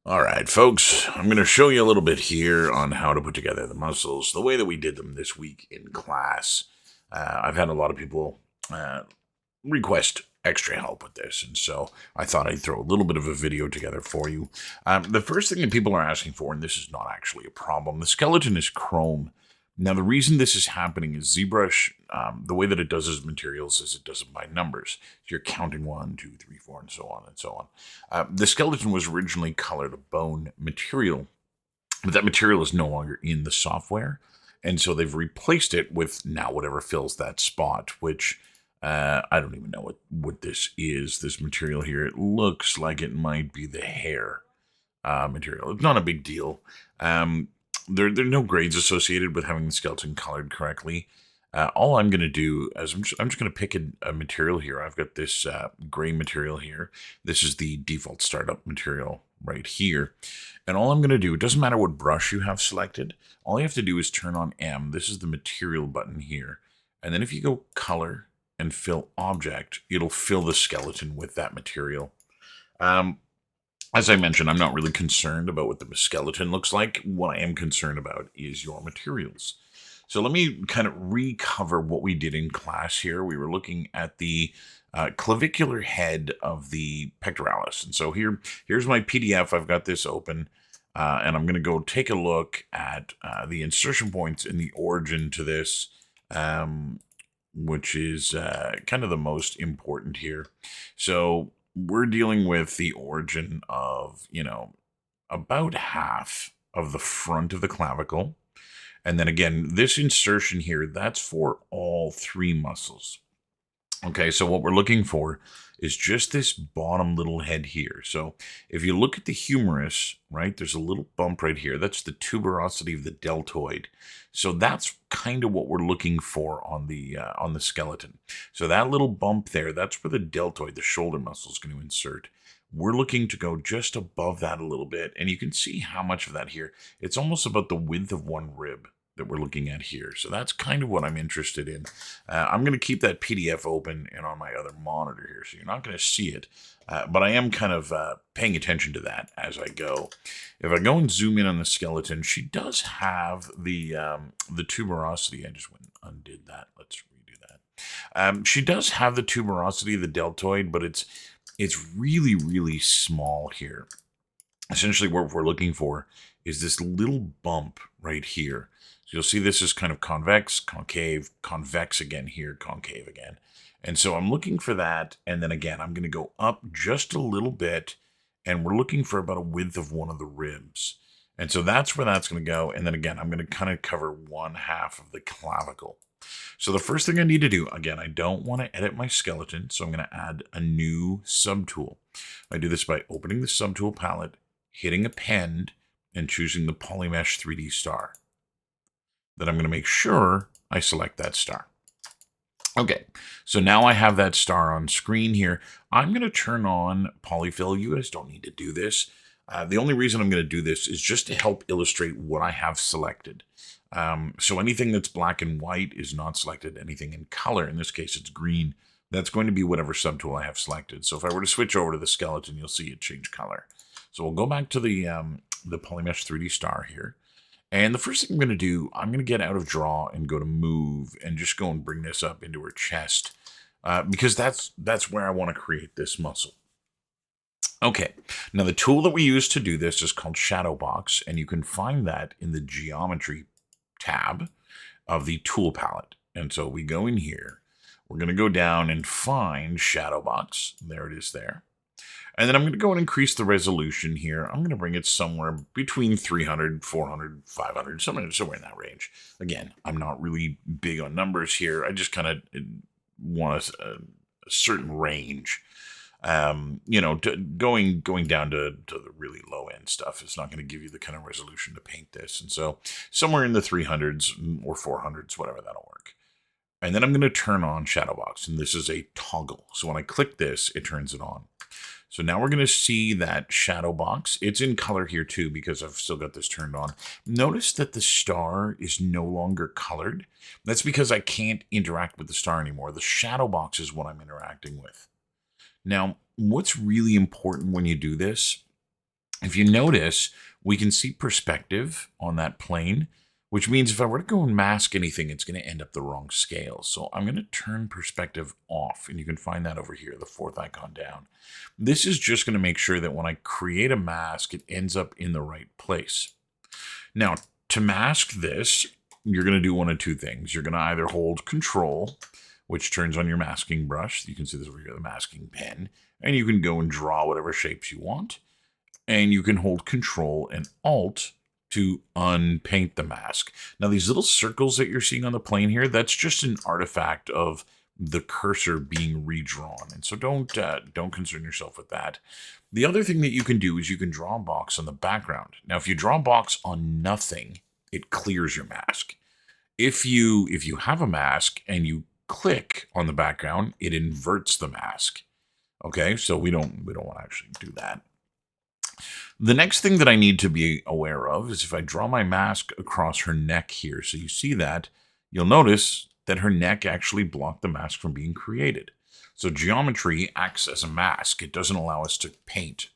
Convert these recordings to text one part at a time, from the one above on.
All right, folks, I'm going to show you a little bit here on how to put together the muscles the way that we did them this week in class. I've had a lot of people uh, request extra help with this, and so I thought I'd throw a little bit of a video together for you. The first thing that people are asking for, and this is not actually a problem, the skeleton is chrome. Now, the reason this is happening is ZBrush, the way that it does its materials is it does it by numbers. So you're counting 1, 2, 3, 4, and so on and so on. The skeleton was originally colored a bone material, but that material is no longer in the software. And so they've replaced it with now whatever fills that spot, which I don't even know what this is, this material here. It looks like it might be the hair material. It's not a big deal. There are no grades associated with having the skeleton colored correctly. All I'm going to do is I'm just going to pick a material here. I've got this gray material here. This is the default startup material right here. And all I'm going to do, it doesn't matter what brush you have selected. All you have to do is turn on M. This is the material button here. And then if you go color and fill object, it'll fill the skeleton with that material. As I mentioned, I'm not really concerned about what the skeleton looks like. What I am concerned about is your materials. So let me kind of recover what we did in class here. We were looking at the clavicular head of the pectoralis. And so here's my PDF. I've got this open. And I'm going to go take a look at the insertion points and the origin to this, which is kind of the most important here. So we're dealing with the origin of, about half of the front of the clavicle. And then again, this insertion here, that's for all three muscles. Okay, so what we're looking for is just this bottom little head here. So if you look at the humerus, right, there's a little bump right here. That's the tuberosity of the deltoid. So that's kind of what we're looking for on the skeleton. So that little bump there, that's where the deltoid, the shoulder muscle, is going to insert. We're looking to go just above that a little bit, and you can see how much of that here. It's almost about the width of one rib that we're looking at here. So that's kind of what I'm interested in. I'm going to keep that PDF open and on my other monitor here, so you're not going to see it. But I am kind of paying attention to that as I go. If I go and zoom in on the skeleton, she does have the tuberosity. I just went and undid that. Let's redo that. She does have the tuberosity of the deltoid, but it's really, really small here. Essentially, what we're looking for is this little bump right here. So you'll see this is kind of convex, concave, convex again here, concave again. And so I'm looking for that. And then again, I'm going to go up just a little bit. And we're looking for about a width of one of the ribs. And so that's where that's going to go. And then again, I'm going to kind of cover one half of the clavicle. So the first thing I need to do, again, I don't want to edit my skeleton. So I'm going to add a new subtool. I do this by opening the subtool palette, hitting append, and choosing the Polymesh 3D star. Then I'm going to make sure I select that star. Okay, so now I have that star on screen here. I'm going to turn on polyfill. You guys don't need to do this. The only reason I'm going to do this is just to help illustrate what I have selected. So anything that's black and white is not selected. Anything in color, in this case it's green, that's going to be whatever subtool I have selected. So if I were to switch over to the skeleton, you'll see it change color. So we'll go back to the Polymesh 3D star here. And the first thing I'm going to do, I'm going to get out of draw and go to move and just go and bring this up into her chest because that's where I want to create this muscle. Okay, now the tool that we use to do this is called Shadowbox, and you can find that in the Geometry tab of the tool palette. And so we go in here, we're going to go down and find Shadowbox. There it is there. And then I'm going to go and increase the resolution here. I'm going to bring it somewhere between 300, 400, 500, somewhere in that range. Again, I'm not really big on numbers here. I just kind of want a certain range. Going down to the really low end stuff is not going to give you the kind of resolution to paint this. And so somewhere in the 300s or 400s, whatever, that'll work. And then I'm going to turn on Shadowbox, and this is a toggle. So when I click this, it turns it on. So now we're going to see that shadow box. It's in color here too because I've still got this turned on. Notice that the star is no longer colored. That's because I can't interact with the star anymore. The shadow box is what I'm interacting with. Now, what's really important when you do this If you notice, we can see perspective on that plane, which means if I were to go and mask anything, it's going to end up the wrong scale. So I'm going to turn perspective off, and you can find that over here, the fourth icon down. This is just going to make sure that when I create a mask, it ends up in the right place. Now, to mask this, you're going to do one of two things. You're going to either hold Control, which turns on your masking brush. You can see this over here, the masking pen, and you can go and draw whatever shapes you want. And you can hold Control and Alt to unpaint the mask. Now, these little circles that you're seeing on the plane here, that's just an artifact of the cursor being redrawn. And so don't concern yourself with that. The other thing that you can do is you can draw a box on the background. Now, if you draw a box on nothing, it clears your mask. If you have a mask and you click on the background, it inverts the mask. Okay, so we don't want to actually do that. The next thing that I need to be aware of is if I draw my mask across her neck here, so you see that, you'll notice that her neck actually blocked the mask from being created. So geometry acts as a mask. It doesn't allow us to paint.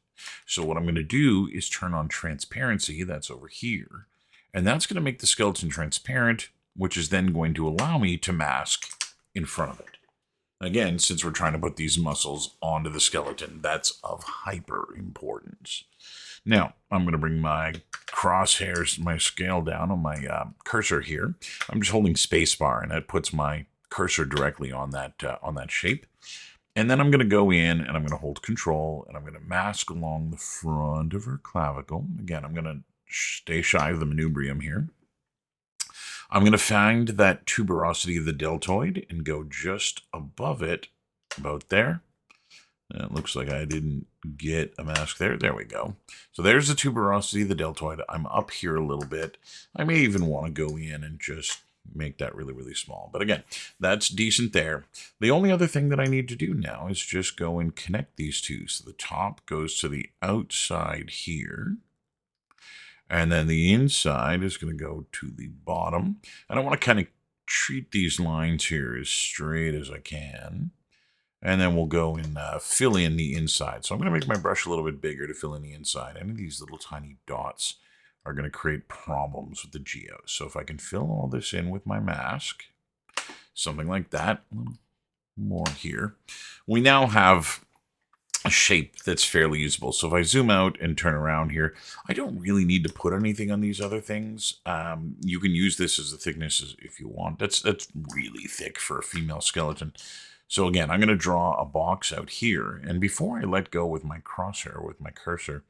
So what I'm going to do is turn on transparency, that's over here, and that's going to make the skeleton transparent, which is then going to allow me to mask in front of it. Again, since we're trying to put these muscles onto the skeleton, that's of hyper importance. Now, I'm going to bring my crosshairs, my scale down on my cursor here. I'm just holding spacebar, and that puts my cursor directly on that shape. And then I'm going to go in, and I'm going to hold Control, and I'm going to mask along the front of her clavicle. Again, I'm going to stay shy of the manubrium here. I'm going to find that tuberosity of the deltoid and go just above it, about there. And it looks like I didn't get a mask there. There we go. So there's the tuberosity of the deltoid. I'm up here a little bit. I may even want to go in and just make that really, really small. But again, that's decent there. The only other thing that I need to do now is just go and connect these two. So the top goes to the outside here. And then the inside is going to go to the bottom. And I want to kind of treat these lines here as straight as I can. And then we'll go and fill in the inside. So I'm going to make my brush a little bit bigger to fill in the inside. Any of these little tiny dots are going to create problems with the geos. So if I can fill all this in with my mask, something like that, a little more here, we now have a shape that's fairly usable. So if I zoom out and turn around here, I don't really need to put anything on these other things. You can use this as the thickness if you want. That's really thick for a female skeleton. So again, I'm going to draw a box out here. And before I let go with my crosshair, with my cursor,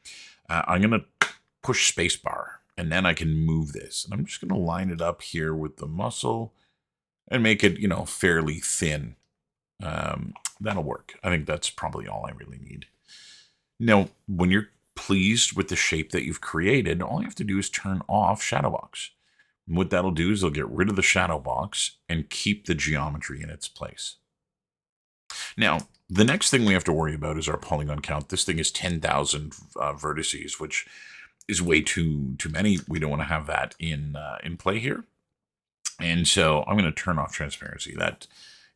I'm going to push spacebar. And then I can move this. And I'm just going to line it up here with the muscle and make it, fairly thin. That'll work. I think that's probably all I really need. Now, when you're pleased with the shape that you've created, all you have to do is turn off shadow box. And what that'll do is it'll get rid of the shadow box and keep the geometry in its place. Now, the next thing we have to worry about is our polygon count. This thing is 10,000 vertices, which is way too many. We don't want to have that in play here. And so I'm going to turn off transparency. That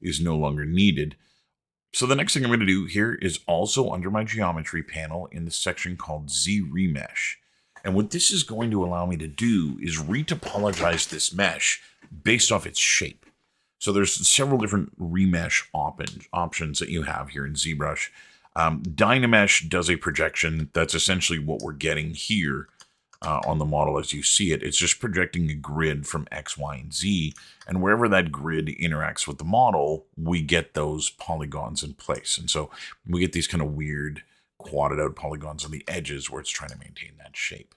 is no longer needed. So the next thing I'm going to do here is also under my geometry panel in the section called Z Remesh. And what this is going to allow me to do is retopologize this mesh based off its shape. So there's several different remesh options that you have here in ZBrush. Dynamesh does a projection. That's essentially what we're getting here on the model as you see it. It's just projecting a grid from X, Y, and Z. And wherever that grid interacts with the model, we get those polygons in place. And so we get these kind of weird quadded out polygons on the edges where it's trying to maintain that shape.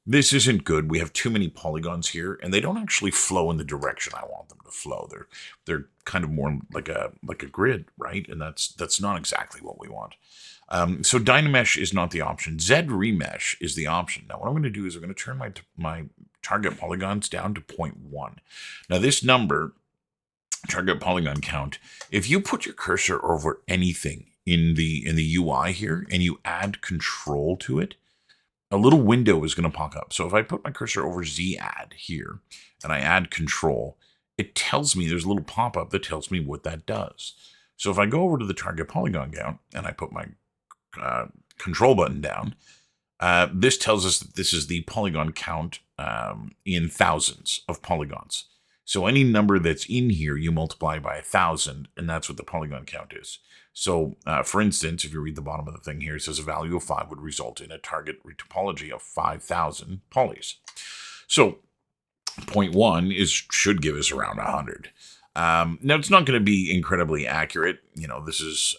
This isn't good. We have too many polygons here, and they don't actually flow in the direction I want them to flow. They're kind of more like a grid, right? And that's not exactly what we want. So Dynamesh is not the option. Z Remesh is the option. Now, what I'm going to do is I'm going to turn my target polygons down to 0.1. Now, this number, target polygon count, if you put your cursor over anything in the UI here and you add control to it, a little window is going to pop up. So if I put my cursor over Z add here and I add control, it tells me there's a little pop-up that tells me what that does. So if I go over to the target polygon count and I put my control button down, This tells us that this is the polygon count in thousands of polygons. So any number that's in here, you multiply by 1,000, and that's what the polygon count is. So, for instance, if you read the bottom of the thing here, it says a value of 5 would result in a target topology of 5,000 polys. So, point 1 should give us around 100. Now, it's not going to be incredibly accurate. This is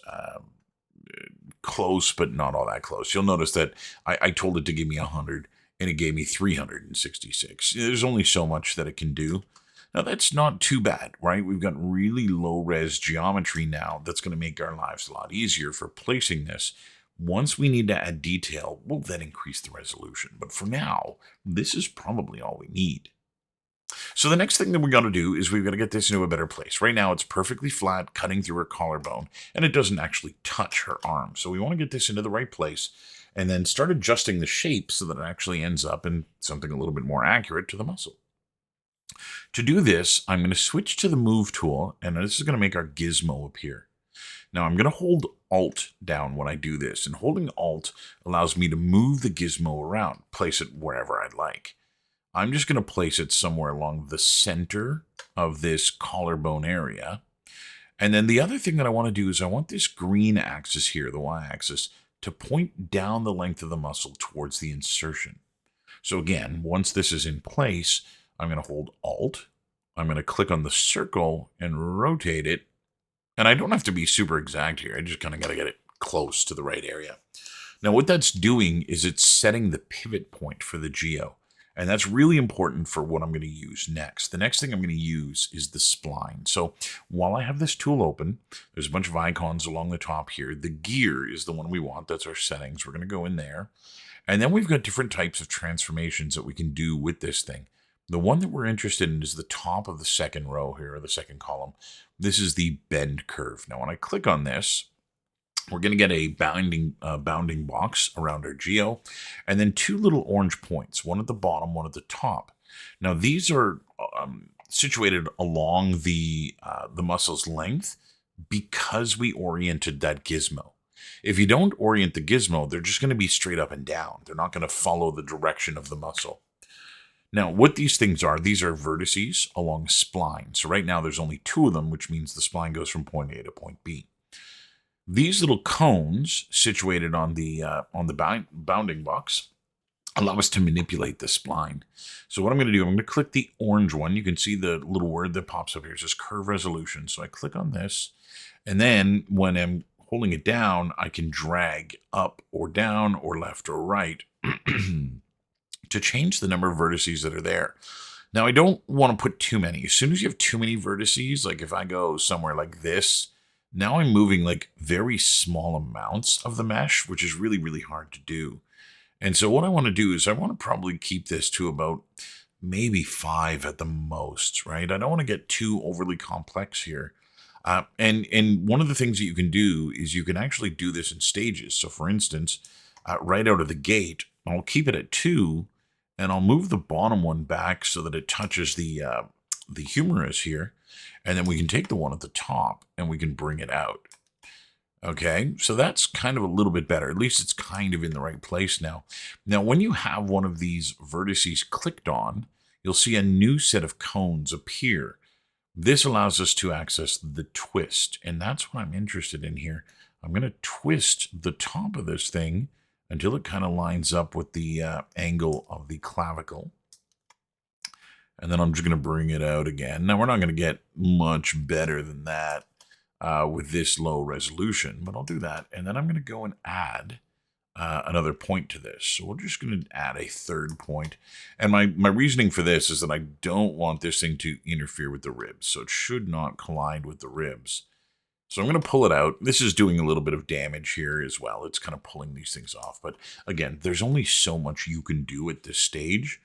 close, but not all that close. You'll notice that I told it to give me 100, and it gave me 366. There's only so much that it can do. Now, that's not too bad, right? We've got really low-res geometry now that's going to make our lives a lot easier for placing this. Once we need to add detail, we'll then increase the resolution. But for now, this is probably all we need. So the next thing that we got to do is we've got to get this into a better place. Right now, it's perfectly flat, cutting through her collarbone, and it doesn't actually touch her arm. So we want to get this into the right place and then start adjusting the shape so that it actually ends up in something a little bit more accurate to the muscle. To do this, I'm going to switch to the Move tool, and this is going to make our gizmo appear. Now, I'm going to hold Alt down when I do this, and holding Alt allows me to move the gizmo around, place it wherever I'd like. I'm just going to place it somewhere along the center of this collarbone area. And then the other thing that I want to do is I want this green axis here, the y-axis, to point down the length of the muscle towards the insertion. So again, once this is in place, I'm going to hold Alt. I'm going to click on the circle and rotate it. And I don't have to be super exact here. I just kind of got to get it close to the right area. Now, what that's doing is it's setting the pivot point for the geo. And that's really important for what I'm going to use next. The next thing I'm going to use is the spline. So while I have this tool open, there's a bunch of icons along the top here. The gear is the one we want. That's our settings. We're going to go in there. And then we've got different types of transformations that we can do with this thing. The one that we're interested in is the top of the second row here, or the second column. This is the bend curve. Now, when I click on this, we're going to get a bounding box around our geo, and then two little orange points, one at the bottom, one at the top. Now, these are situated along the muscle's length because we oriented that gizmo. If you don't orient the gizmo, they're just going to be straight up and down. They're not going to follow the direction of the muscle. Now, what these things are, these are vertices along a spline. So right now there's only two of them, which means the spline goes from point A to point B. These little cones situated on the bounding box allow us to manipulate the spline. So what I'm going to do, I'm going to click the orange one. You can see the little word that pops up here. It says curve resolution. So I click on this, and then when I'm holding it down, I can drag up or down or left or right to change the number of vertices that are there. Now, I don't want to put too many. As soon as you have too many vertices, like if I go somewhere like this, now I'm moving like very small amounts of the mesh, which is really, really hard to do. And so what I want to do is I want to probably keep this to about maybe 5 at the most, right? I don't want to get too overly complex here. And one of the things that you can do is you can actually do this in stages. So for instance, right out of the gate, I'll keep it at 2, and I'll move the bottom one back so that it touches the humerus here. And then we can take the one at the top and we can bring it out. Okay, so that's kind of a little bit better. At least it's kind of in the right place now. Now, when you have one of these vertices clicked on, you'll see a new set of cones appear. This allows us to access the twist, and that's what I'm interested in here. I'm going to twist the top of this thing until it kind of lines up with the angle of the clavicle. And then I'm just going to bring it out again. Now, we're not going to get much better than that with this low resolution, but I'll do that. And then I'm going to go and add another point to this. So we're just going to add a third point. And my reasoning for this is that I don't want this thing to interfere with the ribs. So it should not collide with the ribs. So I'm going to pull it out. This is doing a little bit of damage here as well. It's kind of pulling these things off. But again, there's only so much you can do at this stage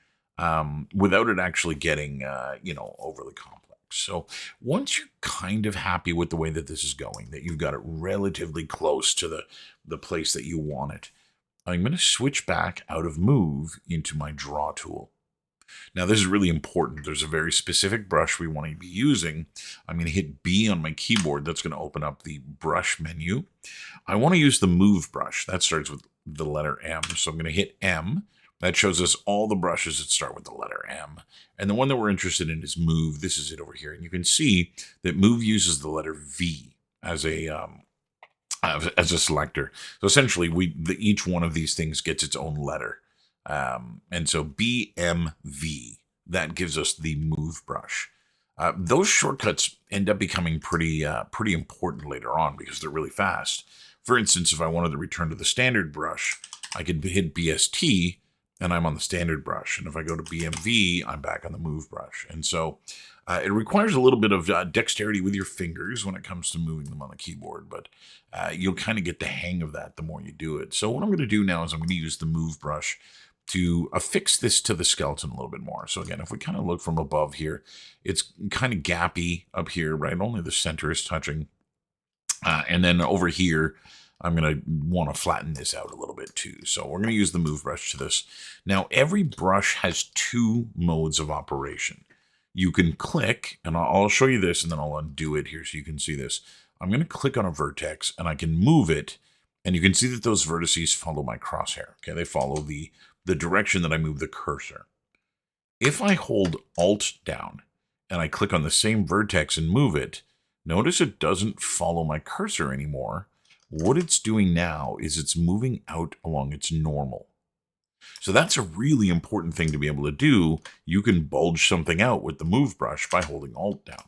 without it actually getting, overly complex. So once you're kind of happy with the way that this is going, that you've got it relatively close to the place that you want it, I'm going to switch back out of Move into my Draw tool. Now, this is really important. There's a very specific brush we want to be using. I'm going to hit B on my keyboard. That's going to open up the brush menu. I want to use the Move brush. That starts with the letter M. So I'm going to hit M. That shows us all the brushes that start with the letter M. And the one that we're interested in is Move. This is it over here. And you can see that Move uses the letter V as a selector. So essentially, each one of these things gets its own letter. And so BMV, that gives us the Move brush. Those shortcuts end up becoming pretty important later on because they're really fast. For instance, if I wanted to return to the standard brush, I could hit BST and I'm on the standard brush. And if I go to BMV, I'm back on the Move brush. And so it requires a little bit of dexterity with your fingers when it comes to moving them on the keyboard, but you'll kind of get the hang of that the more you do it. So what I'm going to do now is I'm going to use the Move brush to affix this to the skeleton a little bit more. So again, if we kind of look from above here, it's kind of gappy up here, right? Only the center is touching. And then over here, I'm going to want to flatten this out a little bit too. So we're going to use the Move brush to this. Now, every brush has two modes of operation. You can click, and I'll show you this, and then I'll undo it here so you can see this. I'm going to click on a vertex, and I can move it, and you can see that those vertices follow my crosshair. Okay, they follow the direction that I move the cursor. If I hold Alt down, and I click on the same vertex and move it, notice it doesn't follow my cursor anymore. What it's doing now is it's moving out along its normal. So that's a really important thing to be able to do. You can bulge something out with the Move brush by holding Alt down.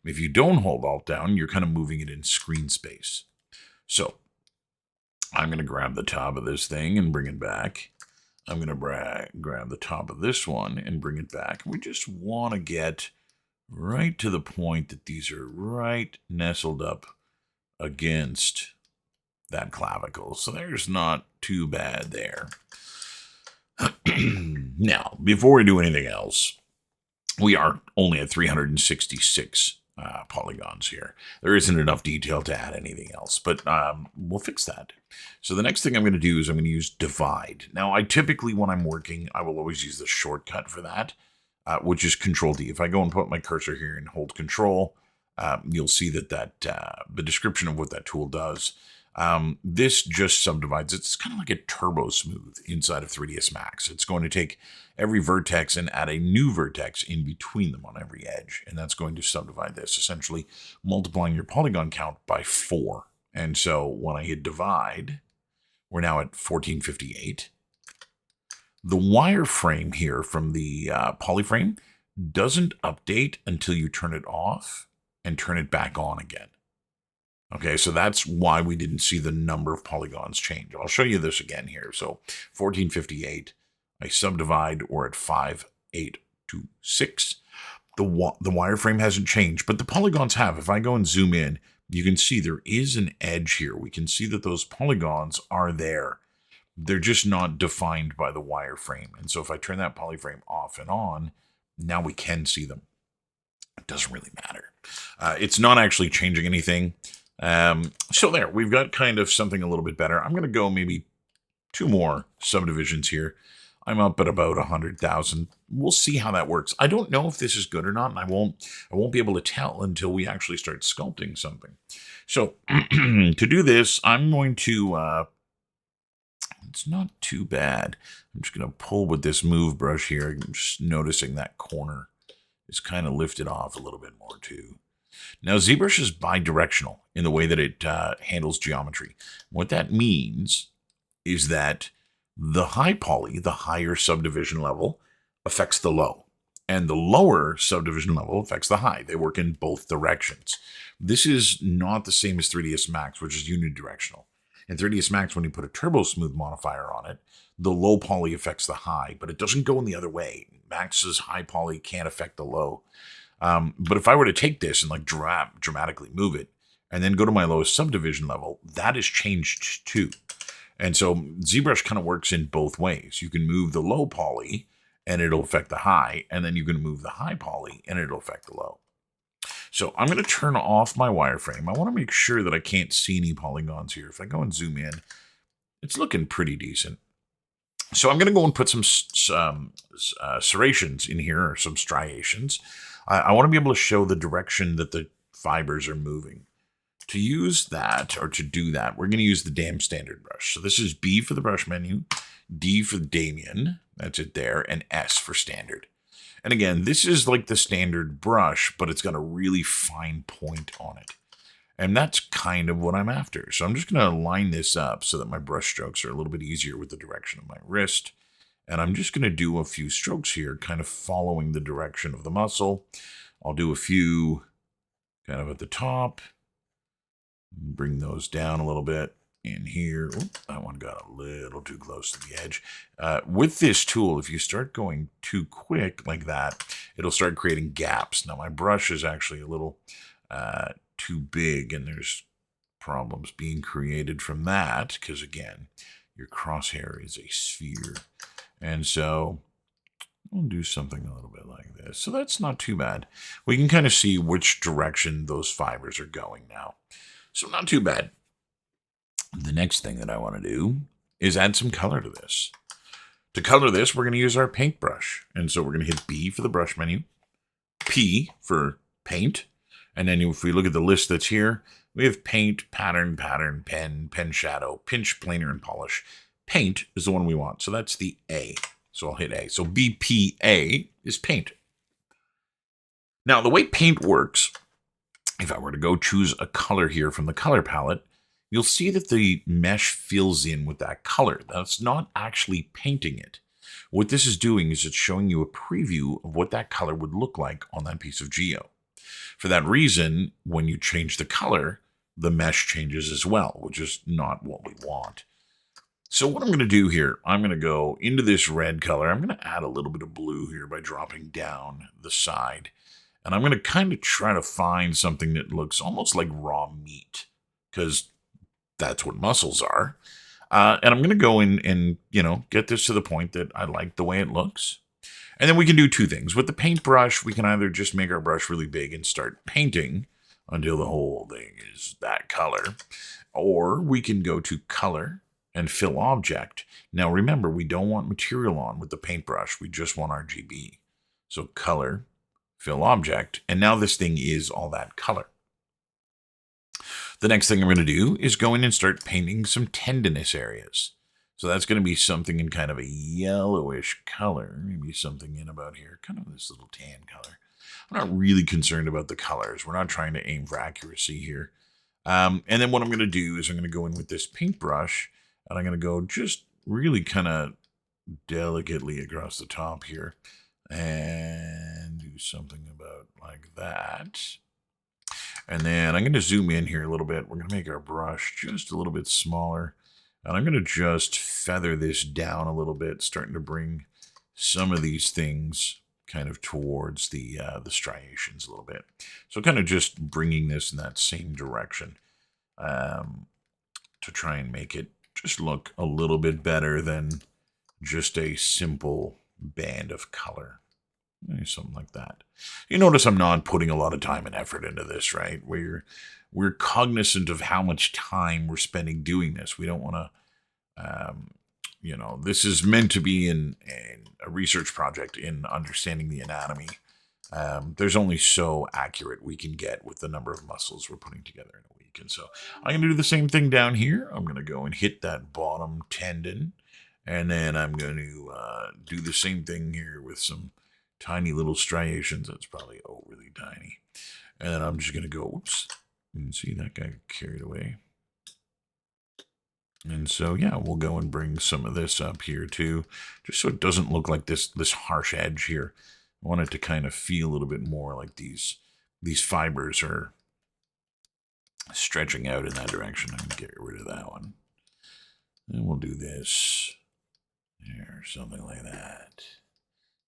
If you don't hold Alt down, you're kind of moving it in screen space. So I'm going to grab the top of this thing and bring it back. I'm going to grab the top of this one and bring it back. We just want to get right to the point that these are right nestled up against that clavicle. So there's not too bad there. Now, before we do anything else, we are only at 366 polygons here. There isn't enough detail to add anything else, but we'll fix that. So the next thing I'm going to do is I'm going to use Divide. Now, I typically, when I'm working, I will always use the shortcut for that, which is Control-D. If I go and put my cursor here and hold Control, you'll see that the description of what that tool does. This just subdivides. It's kind of like a turbo smooth inside of 3ds Max. It's going to take every vertex and add a new vertex in between them on every edge. And that's going to subdivide this, essentially multiplying your polygon count by 4. And so when I hit Divide, we're now at 1458. The wireframe here from the polyframe doesn't update until you turn it off and turn it back on again. Okay, so that's why we didn't see the number of polygons change. I'll show you this again here. So 1458, I subdivide, we're at 5826. The wireframe hasn't changed, but the polygons have. If I go and zoom in, you can see there is an edge here. We can see that those polygons are there. They're just not defined by the wireframe. And so if I turn that polyframe off and on, now we can see them. It doesn't really matter. It's not actually changing anything. So there, we've got kind of something a little bit better. I'm going to go maybe 2 more subdivisions here. I'm up at about 100,000. We'll see how that works. I don't know if this is good or not, and I won't be able to tell until we actually start sculpting something. So to do this, I'm going to, it's not too bad. I'm just going to pull with this Move brush here. I'm just noticing that corner is kind of lifted off a little bit more too. Now, ZBrush is bidirectional in the way that it handles geometry. What that means is that the high poly, the higher subdivision level, affects the low. And the lower subdivision level affects the high. They work in both directions. This is not the same as 3ds Max, which is unidirectional. In 3ds Max, when you put a turbo smooth modifier on it, the low poly affects the high, but it doesn't go in the other way. Max's high poly can't affect the low. But if I were to take this and like dramatically move it and then go to my lowest subdivision level, that is changed too. And so ZBrush kind of works in both ways. You can move the low poly and it'll affect the high, and then you can move the high poly and it'll affect the low. So I'm going to turn off my wireframe. I want to make sure that I can't see any polygons here. If I go and zoom in, it's looking pretty decent. So I'm going to go and put some serrations in here, or some striations. I want to be able to show the direction that the fibers are moving. to use that, or to do that, we're going to use the damn standard brush. So this is B for the brush menu, D for Damien, that's it there, and S for standard. And again, this is like the standard brush, but it's got a really fine point on it. And that's kind of what I'm after. So I'm just going to line this up so that my brush strokes are a little bit easier with the direction of my wrist. And I'm just going to do a few strokes here, kind of following the direction of the muscle. I'll do a few kind of at the top. Bring those down a little bit in here. Oop, that one got a little too close to the edge. With this tool, if you start going too quick like that, it'll start creating gaps. Now my brush is actually a little too big, and there's problems being created from that because, again, your crosshair is a sphere. And so we'll do something a little bit like this. So that's not too bad. We can kind of see which direction those fibers are going now. So not too bad. The next thing that I want to do is add some color to this. To color this, we're going to use our paintbrush. And so we're going to hit B for the brush menu, P for paint. And then if we look at the list that's here, we have paint, pattern, pen, pen shadow, pinch, planer, and polish. Paint is the one we want. So that's the A. So I'll hit A. So BPA is paint. Now, the way paint works, if I were to go choose a color here from the color palette, you'll see that the mesh fills in with that color. That's not actually painting it. What this is doing is it's showing you a preview of what that color would look like on that piece of geo. For that reason, when you change the color, the mesh changes as well, which is not what we want. So what I'm going to do here, I'm going to go into this red color. I'm going to add a little bit of blue here by dropping down the side. And I'm going to kind of try to find something that looks almost like raw meat, because that's what muscles are. And I'm going to go in and, get this to the point that I like the way it looks. And then we can do two things. With the paintbrush, we can either just make our brush really big and start painting until the whole thing is that color, or we can go to color and fill object. Now remember, we don't want material on with the paintbrush. We just want RGB. So color, fill object, and now this thing is all that color. The next thing I'm going to do is go in and start painting some tendinous areas. So that's going to be something in kind of a yellowish color, maybe something in about here, kind of this little tan color. I'm not really concerned about the colors. We're not trying to aim for accuracy here. And then what I'm going to do is I'm going to go in with this paintbrush, and I'm going to go just really kind of delicately across the top here and do something about like that. And then I'm going to zoom in here a little bit. We're going to make our brush just a little bit smaller. And I'm going to just feather this down a little bit, starting to bring some of these things kind of towards the striations a little bit. So kind of just bringing this in that same direction to try and make it just look a little bit better than just a simple band of color. Maybe something like that. You notice I'm not putting a lot of time and effort into this, right? We're cognizant of how much time we're spending doing this. We don't want to, this is meant to be in a research project in understanding the anatomy. There's only so accurate we can get with the number of muscles we're putting together in a week. And so I'm going to do the same thing down here. I'm going to go and hit that bottom tendon. And then I'm going to do the same thing here with some tiny little striations. That's probably overly tiny. And then I'm just going to go, whoops. You can see that guy carried away. And so, yeah, we'll go and bring some of this up here too, just so it doesn't look like this harsh edge here. I want it to kind of feel a little bit more like these fibers are stretching out in that direction. I'm going to get rid of that one. And we'll do this there, something like that.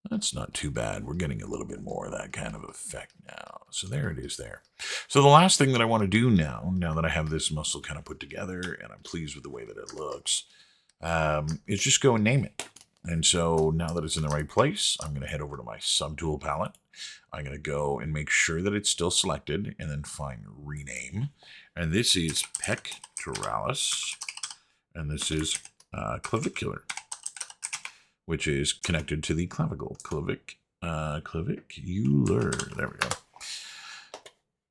That's not too bad. We're getting a little bit more of that kind of effect now. So there it is there. So the last thing that I want to do now that I have this muscle kind of put together and I'm pleased with the way that it looks, is just go and name it. And so now that it's in the right place, I'm going to head over to my subtool palette. I'm going to go and make sure that it's still selected and then find rename. And this is pectoralis. And this is clavicular, which is connected to the clavicle. Clavicular. There we go.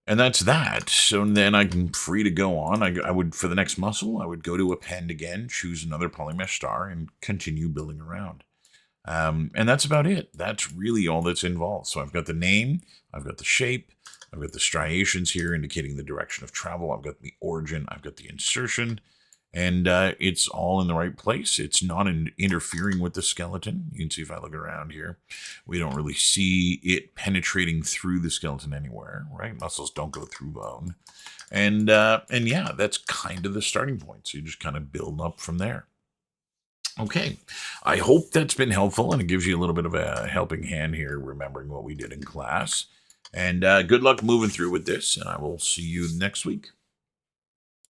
And that's that. So then I'm free to go on. I would, for the next muscle, I would go to append again, choose another polymesh star, and continue building around. And that's about it. That's really all that's involved. So I've got the name, I've got the shape, I've got the striations here indicating the direction of travel, I've got the origin, I've got the insertion, and it's all in the right place. It's not interfering with the skeleton. You can see if I look around here, we don't really see it penetrating through the skeleton anywhere, right? Muscles don't go through bone. And yeah, that's kind of the starting point. So you just kind of build up from there. Okay, I hope that's been helpful and it gives you a little bit of a helping hand here, remembering what we did in class. And good luck moving through with this, and I will see you next week.